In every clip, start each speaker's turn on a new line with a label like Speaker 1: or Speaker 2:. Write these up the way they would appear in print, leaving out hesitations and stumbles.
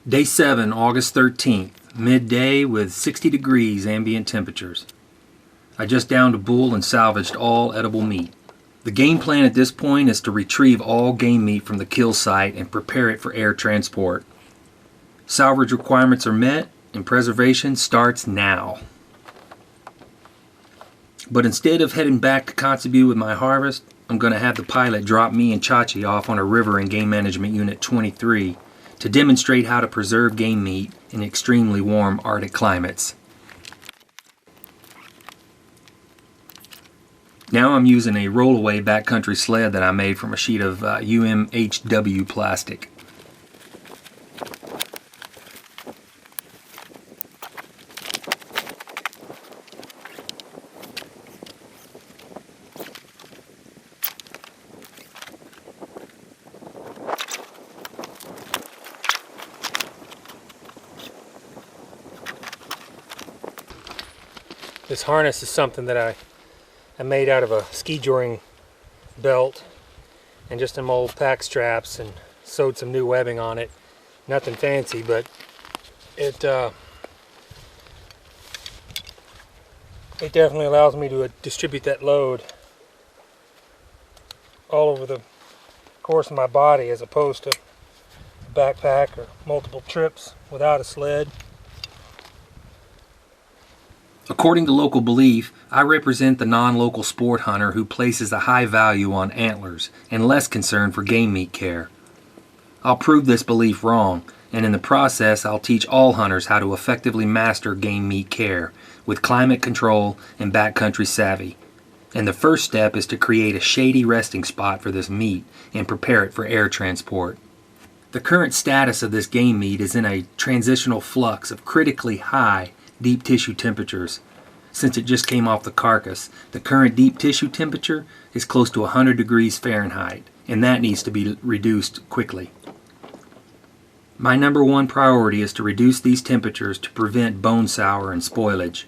Speaker 1: Day 7, August 13th, midday with 60 degrees ambient temperatures. I just downed a bull and salvaged all edible meat. The game plan at this point is to retrieve all game meat from the kill site and prepare it for air transport. Salvage requirements are met and preservation starts now. But instead of heading back to Kotzebue with my harvest, I'm going to have the pilot drop me and Chachi off on a river in Game Management Unit 23 to demonstrate how to preserve game meat in extremely warm Arctic climates. Now I'm using a rollaway backcountry sled that I made from a sheet of UMHW plastic. This harness is something that I made out of a ski joring belt and just some old pack straps and sewed some new webbing on it. Nothing fancy, but it definitely allows me to distribute that load all over the course of my body as opposed to a backpack or multiple trips without a sled. According to local belief, I represent the non-local sport hunter who places a high value on antlers and less concern for game meat care. I'll prove this belief wrong, and in the process I'll teach all hunters how to effectively master game meat care with climate control and backcountry savvy. And the first step is to create a shady resting spot for this meat and prepare it for air transport. The current status of this game meat is in a transitional flux of critically high deep tissue temperatures. Since it just came off the carcass, the current deep tissue temperature is close to 100 degrees Fahrenheit, and that needs to be reduced quickly. My number one priority is to reduce these temperatures to prevent bone sour and spoilage.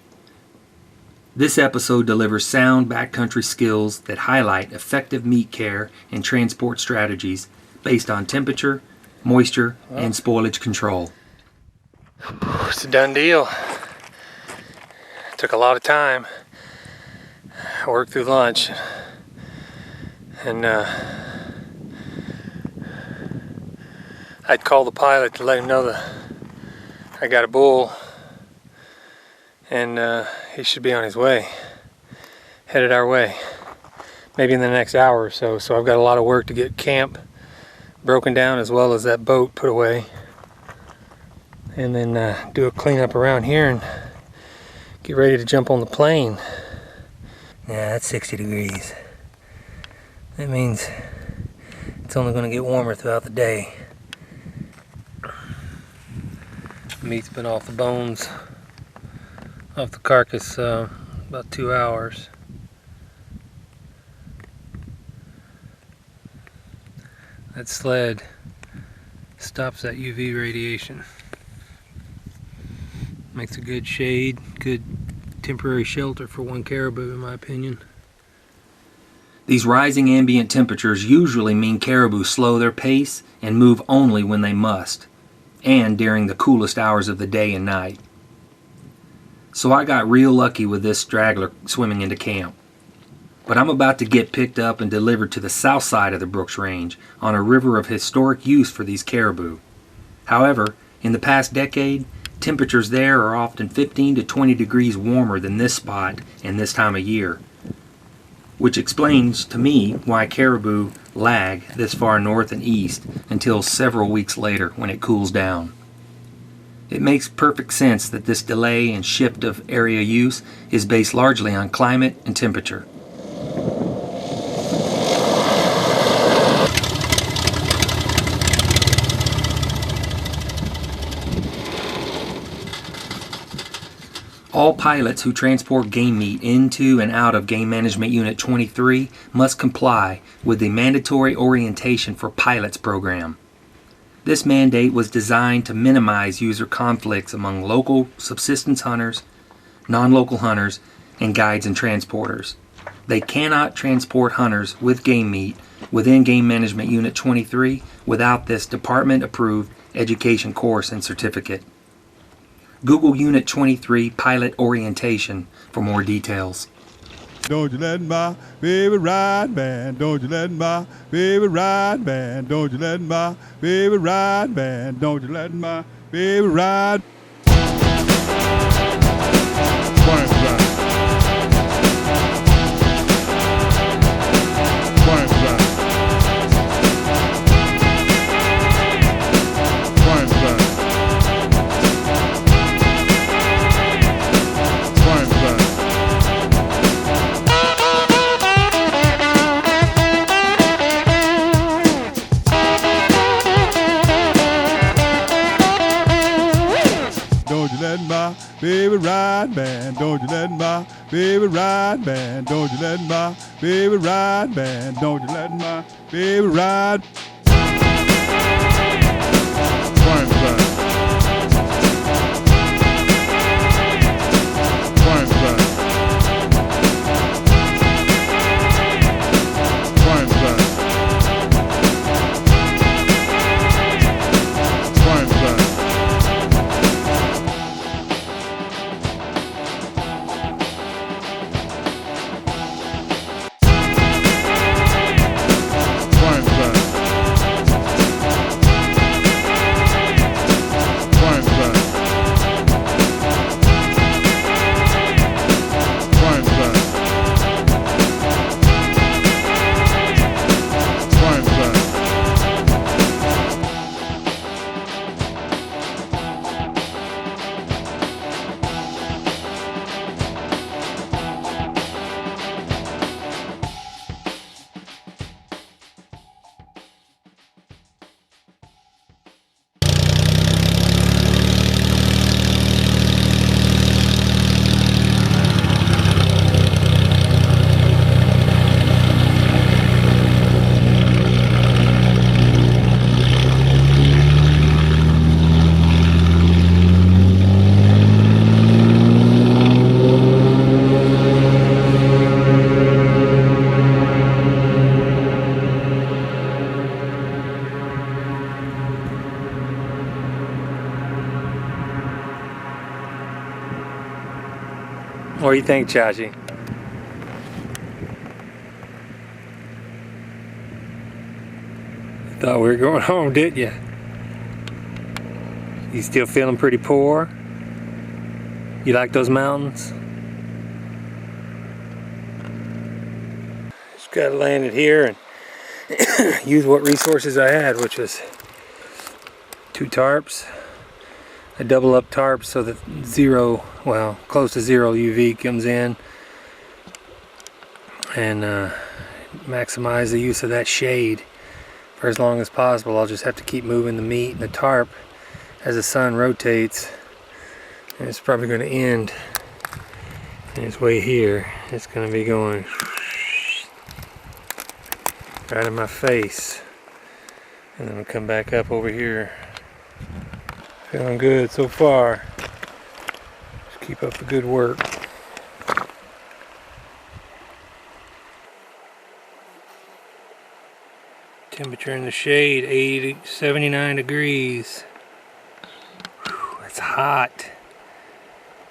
Speaker 1: This episode delivers sound backcountry skills that highlight effective meat care and transport strategies based on temperature, moisture, and spoilage control. It's a done deal. Took a lot of time. I worked through lunch and I'd call the pilot to let him know that I got a bull and he should be on his way, headed our way, maybe in the next hour or so. So I've got a lot of work to get camp broken down as well as that boat put away, and then do a cleanup around here and get ready to jump on the plane. Yeah, that's 60 degrees. That means it's only going to get warmer throughout the day. Meat's been off the bones, off the carcass, about 2 hours. That sled stops that UV radiation. Makes a good shade, good temporary shelter for one caribou in my opinion. These rising ambient temperatures usually mean caribou slow their pace and move only when they must, and during the coolest hours of the day and night. So I got real lucky with this straggler swimming into camp. But I'm about to get picked up and delivered to the south side of the Brooks Range on a river of historic use for these caribou. However, in the past decade, temperatures there are often 15 to 20 degrees warmer than this spot and this time of year, which explains to me why caribou lag this far north and east until several weeks later when it cools down. It makes perfect sense that this delay and shift of area use is based largely on climate and temperature. All pilots who transport game meat into and out of Game Management Unit 23 must comply with the Mandatory Orientation for Pilots program. This mandate was designed to minimize user conflicts among local subsistence hunters, non-local hunters, and guides and transporters. They cannot transport hunters with game meat within Game Management Unit 23 without this department-approved education course and certificate. Google Unit 23 Pilot Orientation for more details.
Speaker 2: Don't you let my baby ride, man. Don't you let my baby ride, man. Don't you let my baby ride, man. Don't you let my baby ride. Quiet ride. Quiet ride. Quiet ride. Quiet ride. Don't you let my baby ride, man. Don't you let my baby ride, man. Don't you let my baby ride, man. Don't you let my baby ride. Quiet ride. Quiet ride. Quiet ride. Quiet ride.
Speaker 1: What do you think, Chachi? Thought we were going home, didn't you? You still feeling pretty poor? You like those mountains? Just gotta land it here and use what resources I had, which was 2 tarps, a double up tarp so that close to zero UV comes in, and maximize the use of that shade for as long as possible. I'll just have to keep moving the meat and the tarp as the sun rotates, and it's probably going to end in its way here. It's going to be going right in my face, and then we'll come back up over here. Feeling good so far. Just keep up the good work. Temperature in the shade, 79 degrees. Whew, that's hot.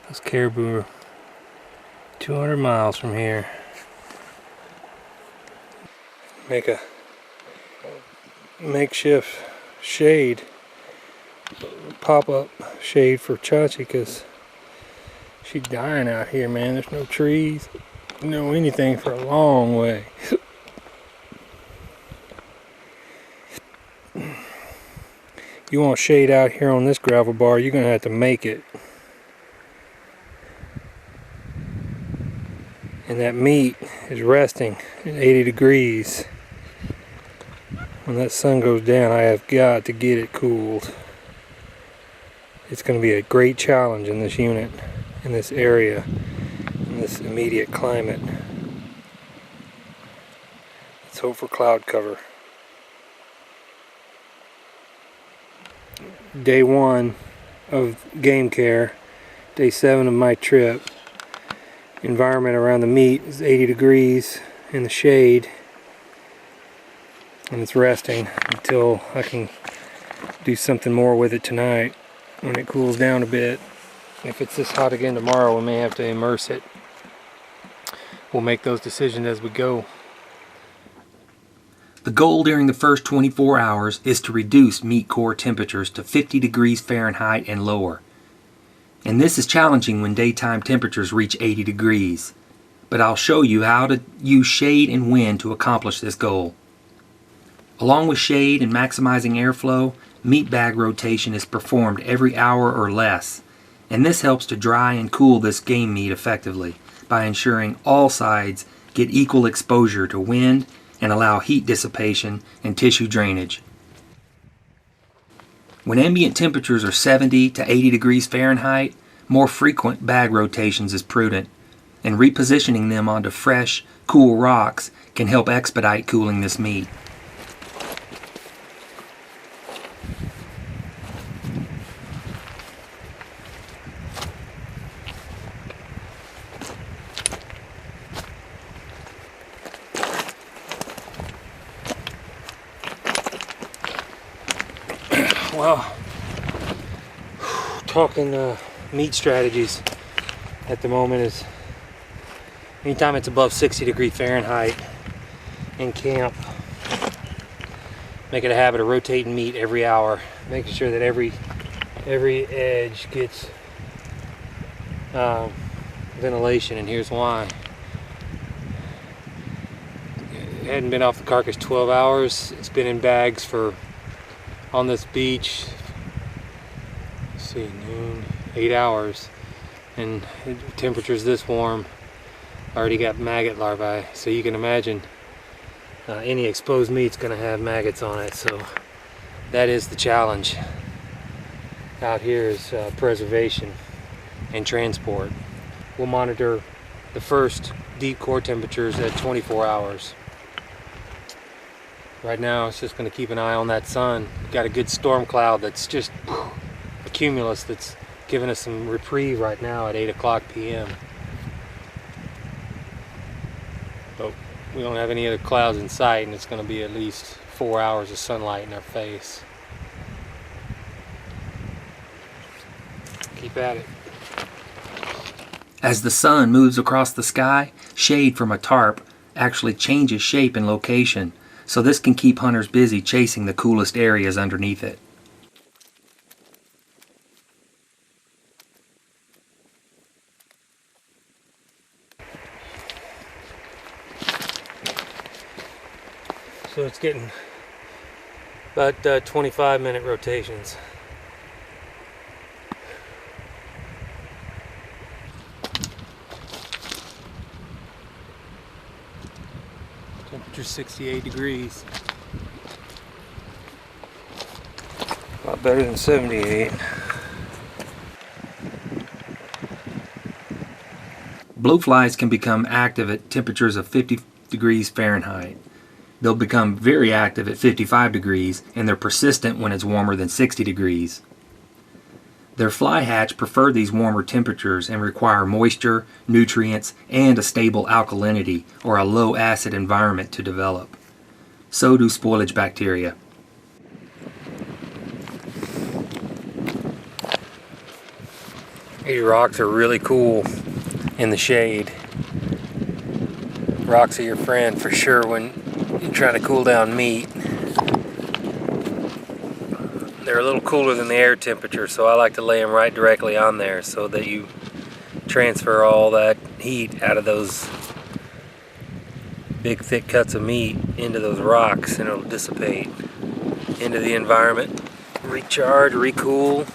Speaker 1: Those caribou are 200 miles from here. Make a makeshift shade, pop-up shade for Chachi, because she's dying out here, man. There's no trees, no anything for a long way. You want shade out here on this gravel bar, you're gonna have to make it. And that meat is resting at 80 degrees. When that sun goes down, I have got to get it cooled. It's going to be a great challenge in this unit, in this area, in this immediate climate. Let's hope for cloud cover. Day 1 of game care, day 7 of my trip. Environment around the meat is 80 degrees in the shade. and it's resting until I can do something more with it tonight when it cools down a bit. If it's this hot again tomorrow, we may have to immerse it. We'll make those decisions as we go. The goal during the first 24 hours is to reduce meat core temperatures to 50 degrees Fahrenheit and lower. And this is challenging when daytime temperatures reach 80 degrees. But I'll show you how to use shade and wind to accomplish this goal. Along with shade and maximizing airflow, meat bag rotation is performed every hour or less. And this helps to dry and cool this game meat effectively by ensuring all sides get equal exposure to wind and allow heat dissipation and tissue drainage. When ambient temperatures are 70 to 80 degrees Fahrenheit, more frequent bag rotations is prudent, and repositioning them onto fresh, cool rocks can help expedite cooling this meat. Well, talking meat strategies at the moment is anytime it's above 60 degrees Fahrenheit in camp, make it a habit of rotating meat every hour, making sure that every edge gets ventilation, and here's why. It hadn't been off the carcass 12 hours. It's been in bags on this beach, let's see, noon, 8 hours, and temperatures this warm, already got maggot larvae, so you can imagine any exposed meat's going to have maggots on it. So that is the challenge out here, is preservation and transport. We'll monitor the first deep core temperatures at 24 hours. Right now it's just going to keep an eye on that sun. Got a good storm cloud that's just a cumulus that's giving us some reprieve right now at 8 o'clock p.m. But we don't have any other clouds in sight, and it's going to be at least 4 hours of sunlight in our face. Keep at it. As the sun moves across the sky, shade from a tarp actually changes shape and location, so this can keep hunters busy chasing the coolest areas underneath it. So it's getting about 25-minute rotations. Temperature 68 degrees. A lot better than 78. Blowflies can become active at temperatures of 50 degrees Fahrenheit. They'll become very active at 55 degrees, and they're persistent when it's warmer than 60 degrees. Their fly hatch prefer these warmer temperatures and require moisture, nutrients, and a stable alkalinity or a low acid environment to develop. So do spoilage bacteria. These rocks are really cool in the shade. Rocks are your friend for sure when you're trying to cool down meat. They're a little cooler than the air temperature, so I like to lay them right directly on there so that you transfer all that heat out of those big thick cuts of meat into those rocks, and it'll dissipate into the environment. Recharge, recool,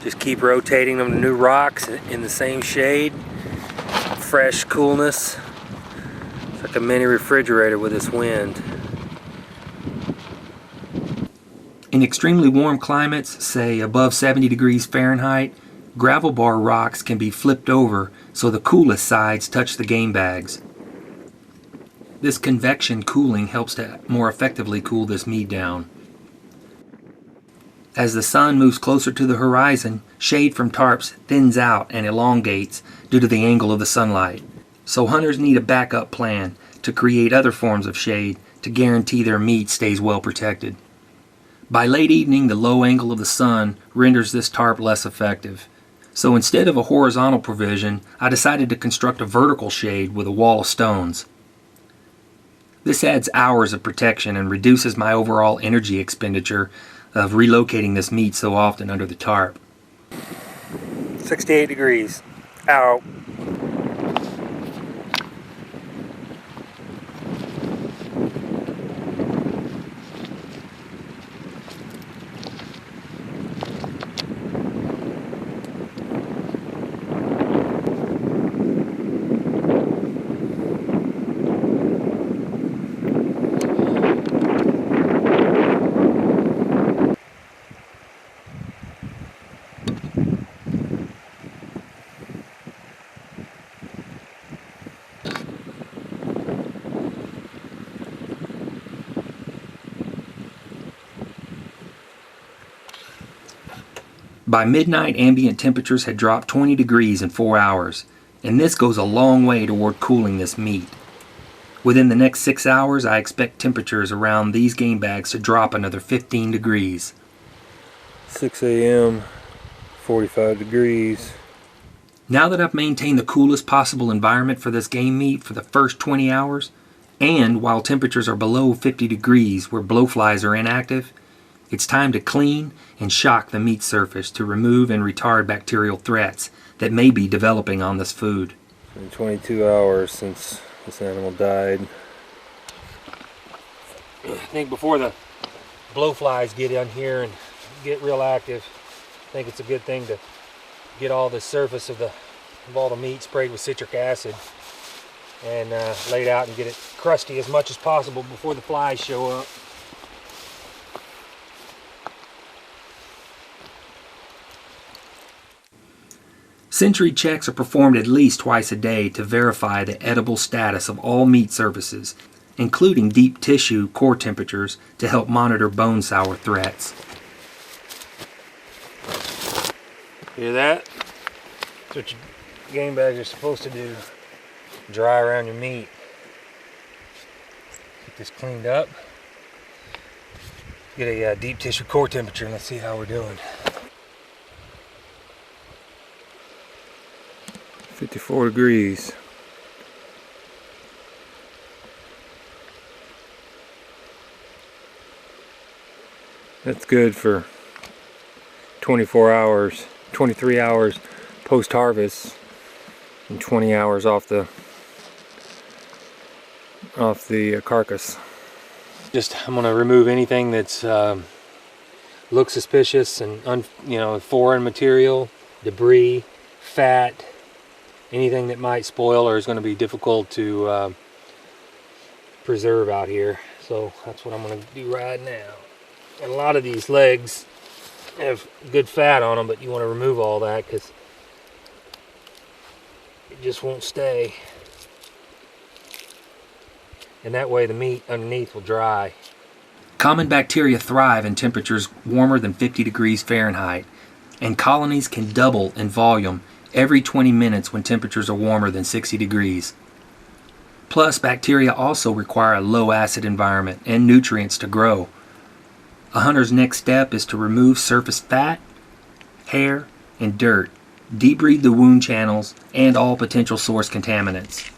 Speaker 1: just keep rotating them to new rocks in the same shade. Fresh coolness. It's like a mini refrigerator with this wind. In extremely warm climates, say above 70 degrees Fahrenheit, gravel bar rocks can be flipped over so the coolest sides touch the game bags. This convection cooling helps to more effectively cool this meat down. As the sun moves closer to the horizon, shade from tarps thins out and elongates due to the angle of the sunlight. So hunters need a backup plan to create other forms of shade to guarantee their meat stays well protected. By late evening, the low angle of the sun renders this tarp less effective. So instead of a horizontal provision, I decided to construct a vertical shade with a wall of stones. This adds hours of protection and reduces my overall energy expenditure of relocating this meat so often under the tarp. 68 degrees. Out. By midnight, ambient temperatures had dropped 20 degrees in 4 hours, and this goes a long way toward cooling this meat. Within the next 6 hours, I expect temperatures around these game bags to drop another 15 degrees. 6 a.m., 45 degrees. Now that I've maintained the coolest possible environment for this game meat for the first 20 hours, and while temperatures are below 50 degrees where blowflies are inactive, it's time to clean and shock the meat surface to remove and retard bacterial threats that may be developing on this food. It's been 22 hours since this animal died. I think before the blowflies get in here and get real active, I think it's a good thing to get all the surface of all the meat sprayed with citric acid and laid out and get it crusty as much as possible before the flies show up. Sensory checks are performed at least twice a day to verify the edible status of all meat surfaces, including deep tissue core temperatures to help monitor bone sour threats. Hear that? That's what your game bags are supposed to do. Dry around your meat. Get this cleaned up. Get a deep tissue core temperature and let's see how we're doing. 54 degrees. That's good for 24 hours, 23 hours post-harvest, and 20 hours off the carcass. I'm gonna remove anything that's looks suspicious and foreign material, debris, fat. Anything that might spoil or is going to be difficult to preserve out here. So that's what I'm going to do right now. And a lot of these legs have good fat on them, but you want to remove all that because it just won't stay. And that way the meat underneath will dry. Common bacteria thrive in temperatures warmer than 50 degrees Fahrenheit, and colonies can double in volume every 20 minutes when temperatures are warmer than 60 degrees. Plus, bacteria also require a low acid environment and nutrients to grow. A hunter's next step is to remove surface fat, hair, and dirt, debride the wound channels, and all potential source contaminants.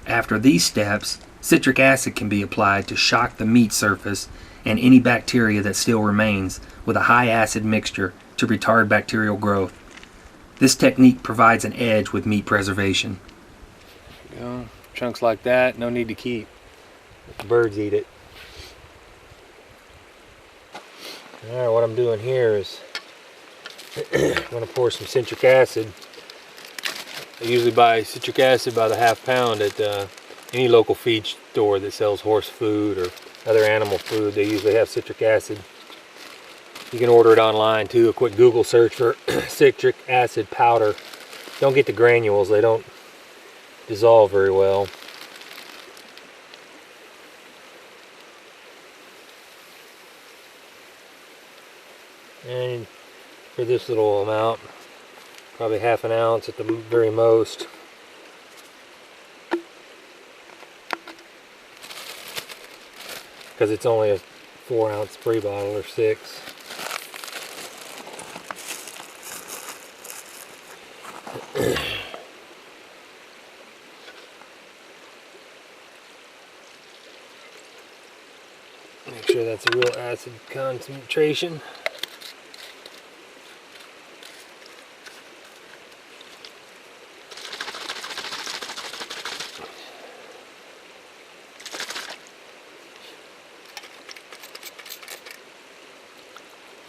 Speaker 1: After these steps, citric acid can be applied to shock the meat surface and any bacteria that still remains with a high acid mixture to retard bacterial growth. This technique provides an edge with meat preservation. Chunks like that, no need to keep. Let the birds eat it. Alright, what I'm doing here is I'm going to pour some citric acid. I usually buy citric acid by the half pound at any local feed store that sells horse food or other animal food. They usually have citric acid. You can order it online too. A quick Google search for citric acid powder. Don't get the granules, they don't dissolve very well. And for this little amount, probably half an ounce at the very most. because it's only a 4-ounce spray bottle or 6. Make sure that's a real acid concentration.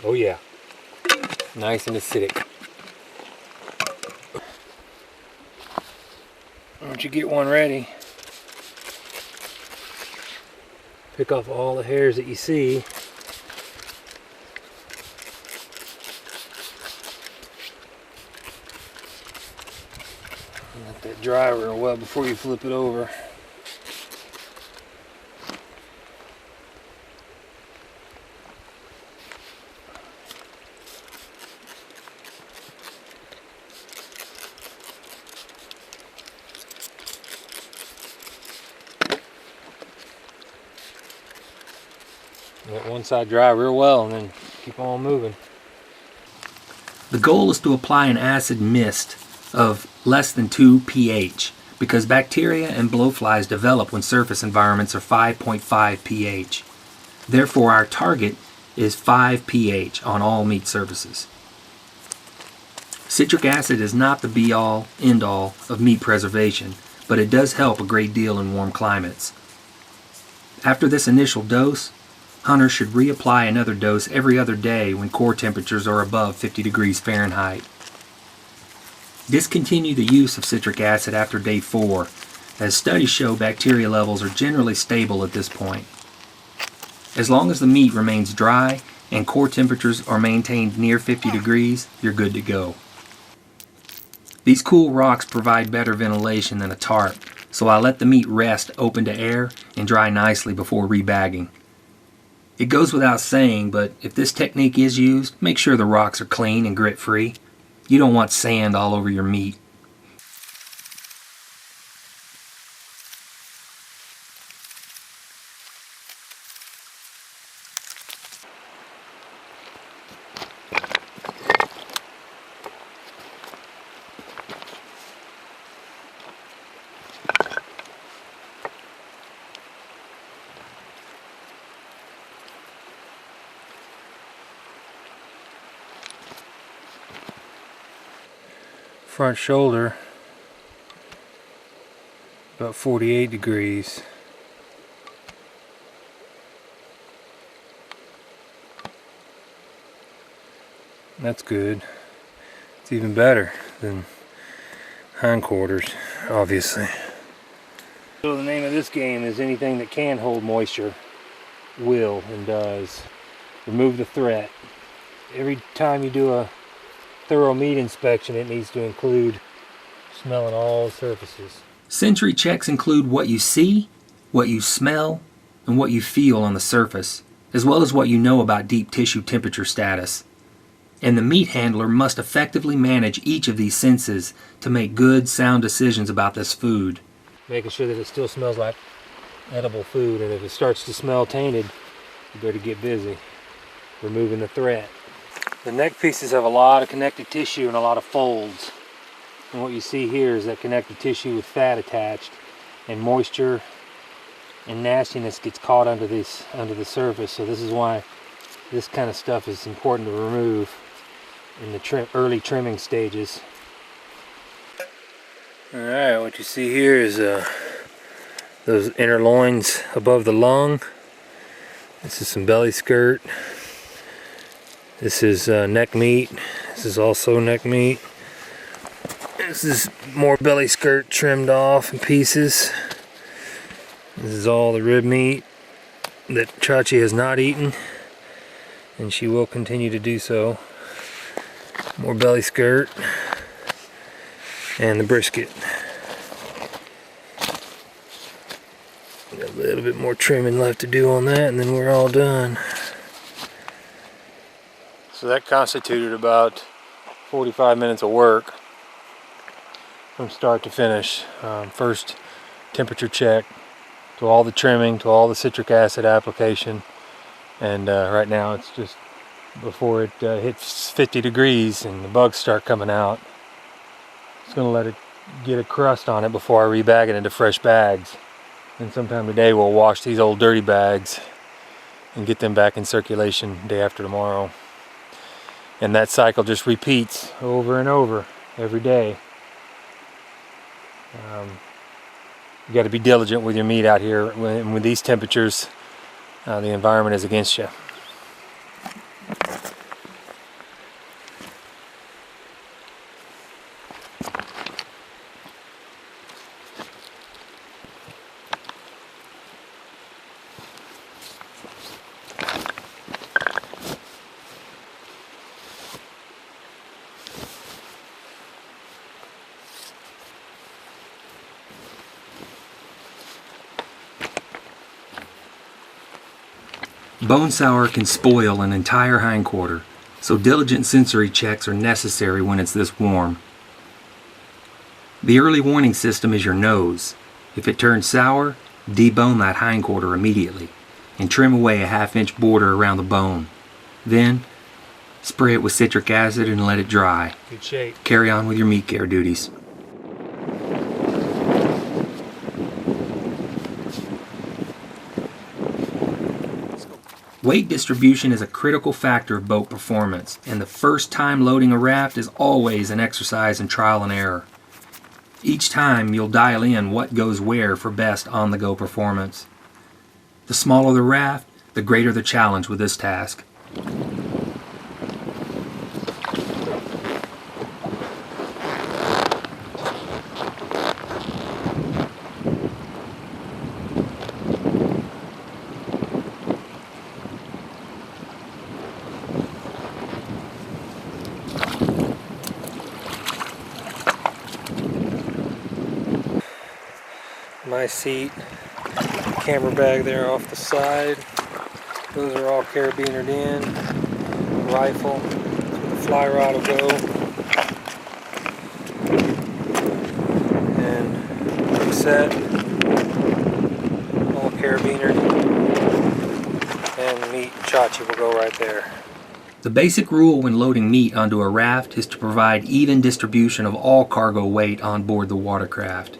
Speaker 1: Oh yeah, nice and acidic. Once you get one ready, pick off all the hairs that you see. Let that dry real well before you flip it over. Let one side dry real well and then keep on moving. The goal is to apply an acid mist of less than 2 pH because bacteria and blowflies develop when surface environments are 5.5 pH. Therefore, our target is 5 pH on all meat surfaces. Citric acid is not the be-all, end-all of meat preservation, but it does help a great deal in warm climates. After this initial dose, hunters should reapply another dose every other day when core temperatures are above 50 degrees Fahrenheit. Discontinue the use of citric acid after day 4, as studies show bacteria levels are generally stable at this point. As long as the meat remains dry and core temperatures are maintained near 50 degrees, you're good to go. These cool rocks provide better ventilation than a tarp, so I let the meat rest open to air and dry nicely before rebagging. It goes without saying, but if this technique is used, make sure the rocks are clean and grit-free. You don't want sand all over your meat. Front shoulder about 48 degrees. That's good. It's even better than hindquarters, obviously. So the name of this game is anything that can hold moisture will and does. Remove the threat. Every time you do a thorough meat inspection, it needs to include smelling all surfaces. Sensory checks include what you see, what you smell, and what you feel on the surface, as well as what you know about deep tissue temperature status. And the meat handler must effectively manage each of these senses to make good, sound decisions about this food. Making sure that it still smells like edible food, and if it starts to smell tainted, you better get busy removing the threat. The neck pieces have a lot of connective tissue and a lot of folds. And what you see here is that connective tissue with fat attached, and moisture and nastiness gets caught under the surface. So this is why this kind of stuff is important to remove in the early trimming stages. Alright, what you see here is those inner loins above the lung. This is some belly skirt. This is neck meat. This is also neck meat. This is more belly skirt trimmed off in pieces. This is all the rib meat that Chachi has not eaten, and she will continue to do so. More belly skirt and the brisket. Got a little bit more trimming left to do on that, and then we're all done. So that constituted about 45 minutes of work from start to finish. First temperature check to all the trimming, to all the citric acid application. And right now it's just before it hits 50 degrees and the bugs start coming out. Just going to let it get a crust on it before I rebag it into fresh bags. And sometime today we'll wash these old dirty bags and get them back in circulation day after tomorrow. And that cycle just repeats over and over every day. You got to be diligent with your meat out here. With these temperatures, the environment is against you.
Speaker 3: Bone sour can spoil an entire hindquarter, so diligent sensory checks are necessary when it's this warm. The early warning system is your nose. If it turns sour, debone that hindquarter immediately and trim away a 1/2 inch border around the bone. Then, spray it with citric acid and let it dry.
Speaker 1: Good shape.
Speaker 3: Carry on with your meat care duties. Weight distribution is a critical factor of boat performance, and the first time loading a raft is always an exercise in trial and error. Each time you'll dial in what goes where for best on-the-go performance. The smaller the raft, the greater the challenge with this task.
Speaker 1: My seat, camera bag there off the side. Those are all carabinered in. Rifle, where the fly rod will go. And hook set, all carabinered. And the meat chachi will go right there.
Speaker 3: The basic rule when loading meat onto a raft is to provide even distribution of all cargo weight on board the watercraft.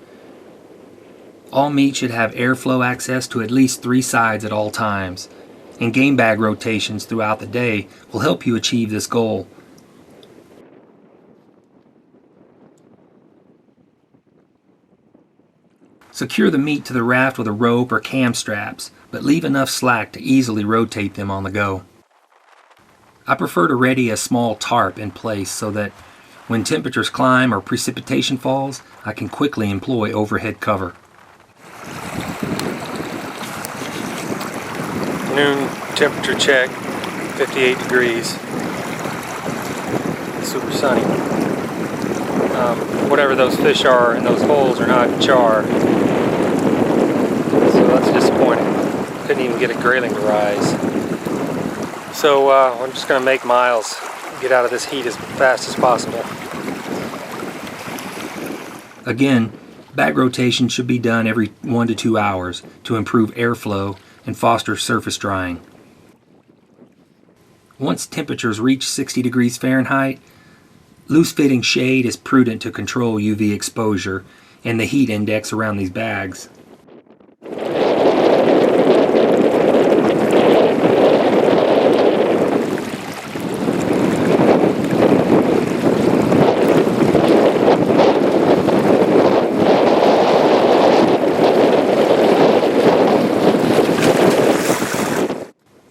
Speaker 3: All meat should have airflow access to at least 3 sides at all times, and game bag rotations throughout the day will help you achieve this goal. Secure the meat to the raft with a rope or cam straps, but leave enough slack to easily rotate them on the go. I prefer to ready a small tarp in place so that when temperatures climb or precipitation falls, I can quickly employ overhead cover.
Speaker 1: Noon temperature check, 58 degrees. Super sunny. Whatever those fish are in those holes are not char. So that's disappointing. Couldn't even get a grayling to rise. So I'm just going to make miles, get out of this heat as fast as possible.
Speaker 3: Again, bag rotation should be done every 1 to 2 hours to improve airflow and foster surface drying. Once temperatures reach 60 degrees Fahrenheit, loose-fitting shade is prudent to control UV exposure and the heat index around these bags.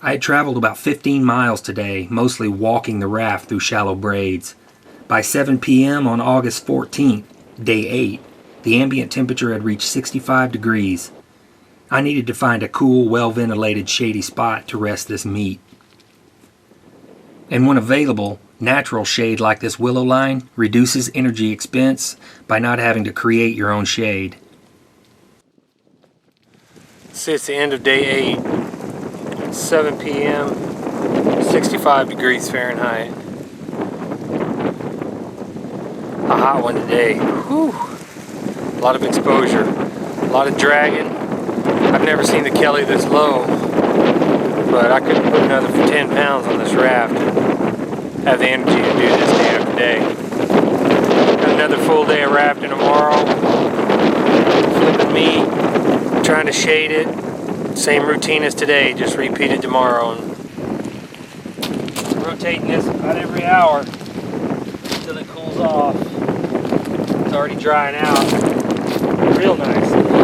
Speaker 3: I had traveled about 15 miles today, mostly walking the raft through shallow braids. By 7 p.m. on August 14th, day 8, the ambient temperature had reached 65 degrees. I needed to find a cool, well-ventilated, shady spot to rest this meat. And when available, natural shade like this willow line reduces energy expense by not having to create your own shade.
Speaker 1: See, it's the end of day 8. 7 p.m., 65 degrees Fahrenheit. A hot one today. Whew. A lot of exposure, a lot of dragging. I
Speaker 3: I've never seen the Kelly this low, but I couldn't put another 10 pounds on this raft. Have the energy to do this day after day. Got another full day of rafting tomorrow. Flipping meat, trying to shade it. Same routine as today, just repeat it tomorrow. And rotating this about every hour until it cools off. It's already drying out. Real nice.